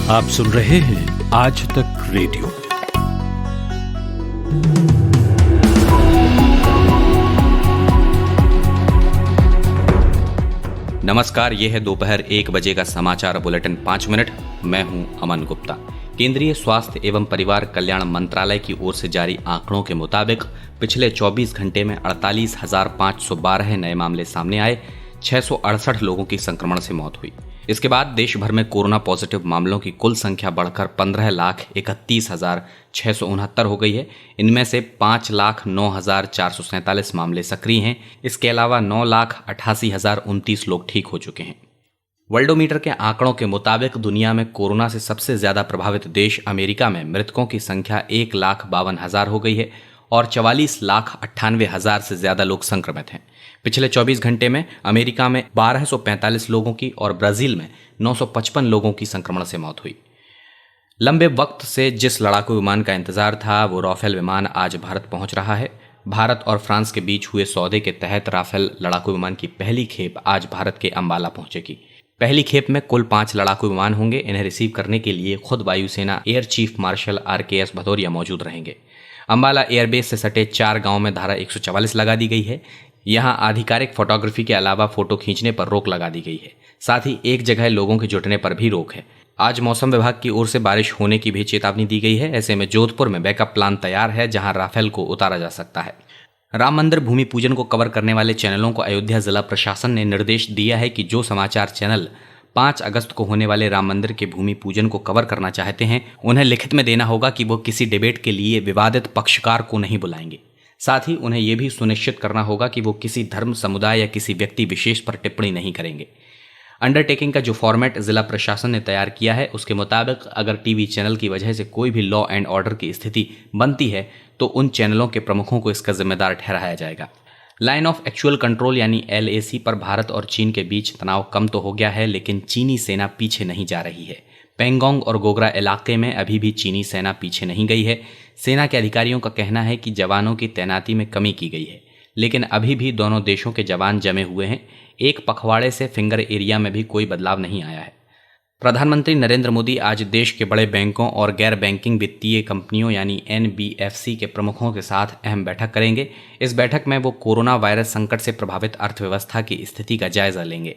आप सुन रहे हैं आज तक रेडियो। नमस्कार, यह है दोपहर 1 बजे का समाचार बुलेटिन 5 मिनट। मैं हूं अमन गुप्ता। केंद्रीय स्वास्थ्य एवं परिवार कल्याण मंत्रालय की ओर से जारी आंकड़ों के मुताबिक पिछले 24 घंटे में 48,512 नए मामले सामने आए। 668 लोगों की संक्रमण से मौत हुई। इसके बाद देश भर में कोरोना पॉजिटिव मामलों की कुल संख्या बढ़कर 15,31,669 हो गई है। इनमें से 5,09,447 मामले सक्रिय हैं। इसके अलावा 9,88,029 लोग ठीक हो चुके हैं। वर्ल्डोमीटर के आंकड़ों के मुताबिक दुनिया में कोरोना से सबसे ज्यादा प्रभावित देश अमेरिका में मृतकों की संख्या 1,52,000 हो गई है और 44,98,000 से ज्यादा लोग संक्रमित हैं। पिछले 24 घंटे में अमेरिका में 1,245 लोगों की और ब्राजील में 955 लोगों की संक्रमण से मौत हुई। लंबे वक्त से जिस लड़ाकू विमान का इंतजार था वो राफेल विमान आज भारत पहुंच रहा है। भारत और फ्रांस के बीच हुए सौदे के तहत राफेल लड़ाकू विमान की पहली खेप आज भारत के अंबाला पहुंचेगी। पहली खेप में कुल 5 लड़ाकू विमान होंगे। इन्हें रिसीव करने के लिए खुद वायुसेना air chief marshal RKS Bhadauria मौजूद रहेंगे। अंबाला एयरबेस से सटे 4 गांव में धारा 144 लगा दी गई है। यहां आधिकारिक फोटोग्राफी के अलावा फोटो खींचने पर रोक लगा दी गई है। साथ ही एक जगह लोगों के जुटने पर भी रोक है। आज मौसम विभाग की ओर से बारिश होने की भी चेतावनी दी गई है। ऐसे में जोधपुर में बैकअप प्लान तैयार है जहां राफेल को उतारा जा सकता है। राम मंदिर भूमि पूजन को कवर करने वाले चैनलों को अयोध्या जिला प्रशासन ने निर्देश दिया है कि जो समाचार चैनल 5 अगस्त को होने वाले राम मंदिर के भूमि पूजन को कवर करना चाहते हैं उन्हें लिखित में देना होगा कि वो किसी डिबेट के लिए विवादित पक्षकार को नहीं बुलाएंगे। साथ ही उन्हें यह भी सुनिश्चित करना होगा कि वो किसी धर्म, समुदाय या किसी व्यक्ति विशेष पर टिप्पणी नहीं करेंगे। अंडरटेकिंग का जो फॉर्मेट जिला प्रशासन ने तैयार किया है उसके मुताबिक अगर टीवी चैनल की वजह से कोई भी लॉ एंड ऑर्डर की स्थिति बनती है तो उन चैनलों के प्रमुखों को इसका जिम्मेदार ठहराया जाएगा। लाइन ऑफ एक्चुअल कंट्रोल यानी LAC पर भारत और चीन के बीच तनाव कम तो हो गया है, लेकिन चीनी सेना पीछे नहीं जा रही है। पेंगोंग और गोगरा इलाके में अभी भी चीनी सेना पीछे नहीं गई है। सेना के अधिकारियों का कहना है कि जवानों की तैनाती में कमी की गई है, लेकिन अभी भी दोनों देशों के जवान जमे हुए हैं। एक पखवाड़े से फिंगर एरिया में भी कोई बदलाव नहीं आया है। प्रधानमंत्री नरेंद्र मोदी आज देश के बड़े बैंकों और गैर बैंकिंग वित्तीय कंपनियों यानी NBFC के प्रमुखों के साथ अहम बैठक करेंगे। इस बैठक में वो कोरोना वायरस संकट से प्रभावित अर्थव्यवस्था की स्थिति का जायजा लेंगे।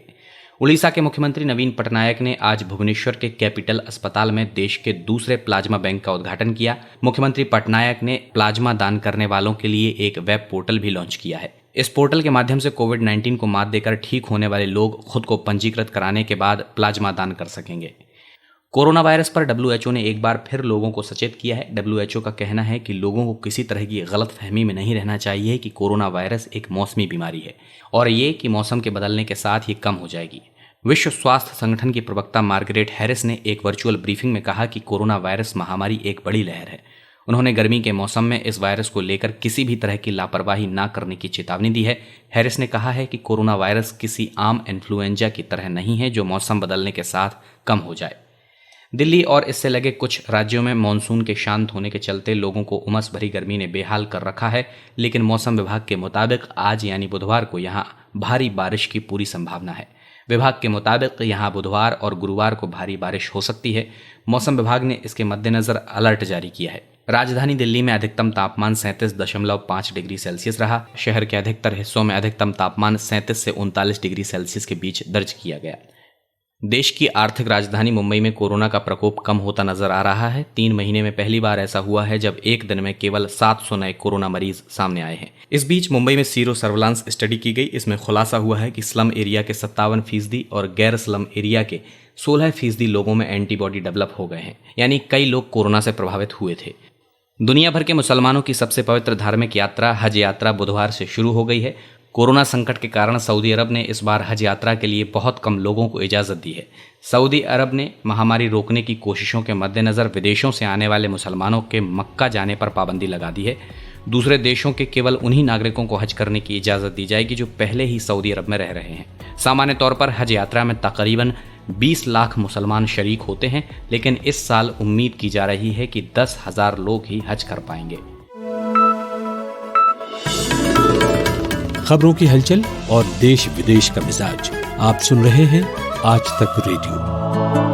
उड़ीसा के मुख्यमंत्री नवीन पटनायक ने आज भुवनेश्वर के कैपिटल अस्पताल में देश के दूसरे प्लाज्मा बैंक का उद्घाटन किया। मुख्यमंत्री पटनायक ने प्लाज्मा दान करने वालों के लिए एक वेब पोर्टल भी लॉन्च किया है। इस पोर्टल के माध्यम से कोविड-19 को मात देकर ठीक होने वाले लोग खुद को पंजीकृत कराने के बाद प्लाज्मा दान कर सकेंगे। कोरोना वायरस पर WHO ने एक बार फिर लोगों को सचेत किया है। WHO का कहना है कि लोगों को किसी तरह की गलतफहमी में नहीं रहना चाहिए कि कोरोना वायरस एक मौसमी बीमारी है और ये कि मौसम के बदलने के साथ ही कम हो जाएगी। विश्व स्वास्थ्य संगठन की प्रवक्ता मार्गरेट हैरिस ने एक वर्चुअल ब्रीफिंग में कहा कि कोरोना वायरस महामारी एक बड़ी लहर है। उन्होंने गर्मी के मौसम में इस वायरस को लेकर किसी भी तरह की लापरवाही न करने की चेतावनी दी है। हैरिस ने कहा है कि कोरोना वायरस किसी आम इन्फ्लुएंजा की तरह नहीं है जो मौसम बदलने के साथ कम हो जाए। दिल्ली और इससे लगे कुछ राज्यों में मानसून के शांत होने के चलते लोगों को उमस भरी गर्मी ने बेहाल कर रखा है, लेकिन मौसम विभाग के मुताबिक आज यानी बुधवार को यहां भारी बारिश की पूरी संभावना है। विभाग के मुताबिक यहां बुधवार और गुरुवार को भारी बारिश हो सकती है। मौसम विभाग ने इसके मद्देनजर अलर्ट जारी किया है। राजधानी दिल्ली में अधिकतम तापमान 37.5 डिग्री सेल्सियस रहा। शहर के अधिकतर हिस्सों में अधिकतम तापमान 37 से 39 डिग्री सेल्सियस के बीच दर्ज किया गया। देश की आर्थिक राजधानी मुंबई में कोरोना का प्रकोप कम होता नजर आ रहा है। 3 महीने में पहली बार ऐसा हुआ है जब एक दिन में केवल 700 नए कोरोना मरीज सामने आए हैं। इस बीच मुंबई में सीरो सर्विलांस स्टडी की गई। इसमें खुलासा हुआ है कि स्लम एरिया के 57% और गैर स्लम एरिया के 16% लोगों में एंटीबॉडी डेवलप हो गए हैं, यानी कई लोग कोरोना से प्रभावित हुए थे। दुनिया भर के मुसलमानों की सबसे पवित्र धार्मिक यात्रा हज यात्रा बुधवार से शुरू हो गई है। कोरोना संकट के कारण सऊदी अरब ने इस बार हज यात्रा के लिए बहुत कम लोगों को इजाज़त दी है। सऊदी अरब ने महामारी रोकने की कोशिशों के मद्देनज़र विदेशों से आने वाले मुसलमानों के मक्का जाने पर पाबंदी लगा दी है। दूसरे देशों के केवल उन्हीं नागरिकों को हज करने की इजाज़त दी जाएगी जो पहले ही सऊदी अरब में रह रहे हैं। सामान्य तौर पर हज यात्रा में तकरीबन 20 लाख मुसलमान शरीक होते हैं, लेकिन इस साल उम्मीद की जा रही है कि 10,000 लोग ही हज कर पाएंगे। खबरों की हलचल और देश विदेश का मिजाज आप सुन रहे हैं आज तक रेडियो।